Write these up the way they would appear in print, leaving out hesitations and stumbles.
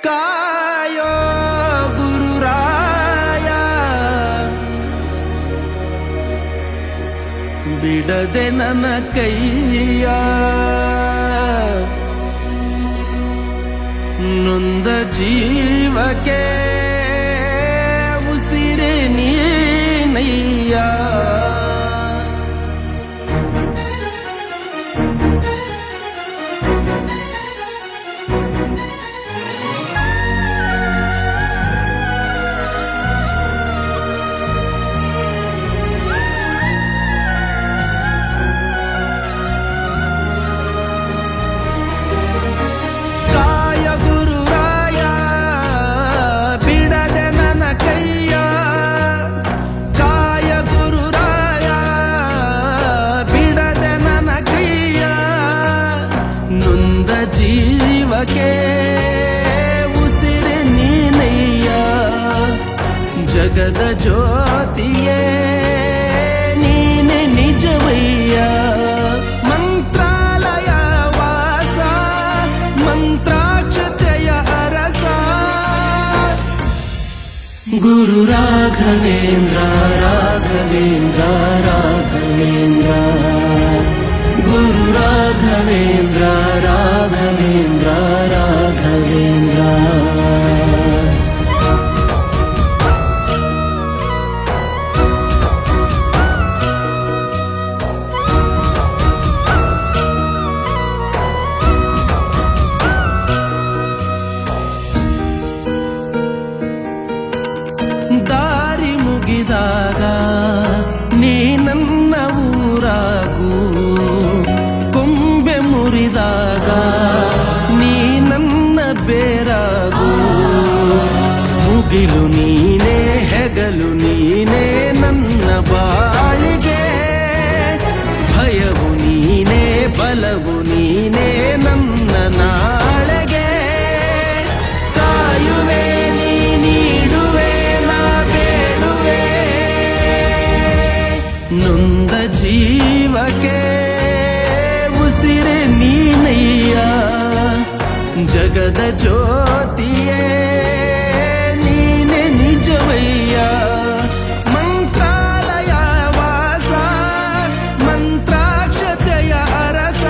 ಕಾಯೋ ಗುರುರಾಯ ಬಿಡದೆ ನನ್ನ ಕೈಯ ನೊಂದ ಜೀವಕ್ಕೆ ಉಸಿರೇ ನೀನಯ್ಯ ಜೀವಕ್ಕೆ ಉಸಿರೆ ನೀನಯ್ಯ ಜಗದ ಜ್ಯೋತಿಯೇ ನೀನೆ ನಿಜವಯ್ಯ ಮಂತ್ರಾಲಯ ವಾಸ ಮಂತ್ರಾಕ್ಷತೆಯ ಅರಸ ಗುರು ರಾಘವೇಂದ್ರ ರಾಘವೇಂದ್ರ ರಾಘವೇಂದ್ರ ಗುರು ರಾಘವೇಂದ್ರ ರಾಘವೇಂದ್ರ ರಾಘವೇಂದ್ರ ದಾರಿ ಮುಗಿದಾಗ ನೀ ನನ್ನ ಊರಾಗೂ ಮುರಿದಾಗ ನೀ ನನ್ನ ಬೇರಾಗು ಮುಗಿಲು ನೀನೇ ಹೆಗಲು ನೀನೇ ನನ್ನ ಬಾಳಿಗೆ ಭಯವು ನೀನೇ ಬಲವು ನೀನೇ ನನ್ನ ನಾಳೆಗೆ ಕಾಯುವೆ ನೀ ನೀಡುವೆ ನಾ ಬೇಡುವೆ ನೊಂದ ಜೀವಕ್ಕೆ ಉಸಿರೆ ನೀನಯ್ಯ ಜಗದ ಜ್ಯೋತಿಯೇ ನೀನೆ ನಿಜವಯ್ಯ ಮಂತ್ರಾಲಯ ವಾಸ ಮಂತ್ರಾಕ್ಷತೆಯ ಅರಸ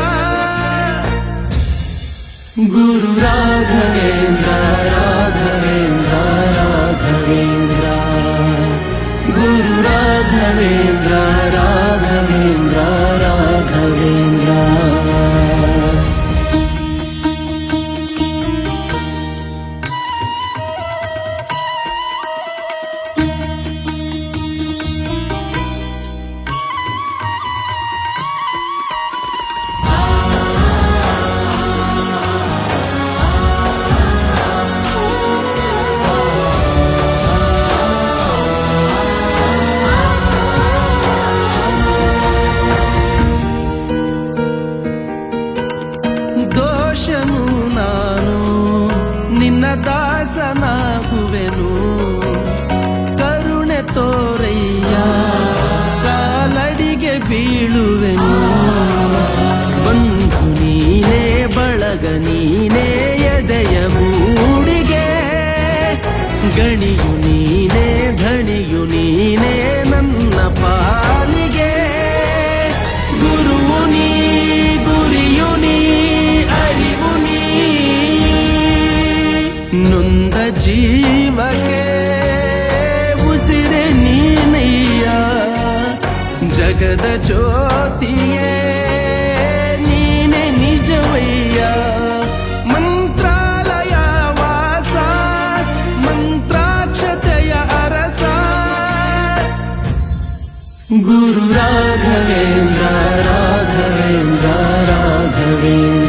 ಗುರು ರಾಘವೇಂದ್ರ ರಾಘವೇಂದ್ರ ರಾಘವೇಂದ್ರ ಗುರು ರಾಘವೇಂದ್ರ ರಾಘವೇಂದ್ರ ರಾಘವೇಂದ್ರ ನಿನ್ನ ದಾಸನಾಗುವೆನು ಕರುಣೆ ತೋರಯ್ಯ ಕಾಲಡಿಗೆ ಬೀಳುವೆನು ಬಂಧು ನೀನೇ ಬಳಗ ನೀನೇ ಎದೆಯ ಮೂಡಿಗೆ ಗಣಿಯು ನೀನೇ ಧಣಿಯು ನೀನೇ ನನ್ನ ಪಾಲಿಗೆ ಗುರುವು ನೀ ಗುರಿಯು ನೀ ಅರಿವು ನೀ ನೊಂದ ಜೀವಕ್ಕೆ ಉಸಿರೆ ನೀನಯ್ಯ ಜಗದ ಜ್ಯೋತಿಯೇ ನೀನೆ ನಿಜವಯ್ಯ ಮಂತ್ರಾಲಯ ವಾಸ ಮಂತ್ರಾಕ್ಷತೆಯ ಅರಸ ಗುರು ರಾಘವೇಂದ್ರ ರಾಘವೇಂದ್ರ ರಾಘವೇಂದ್ರ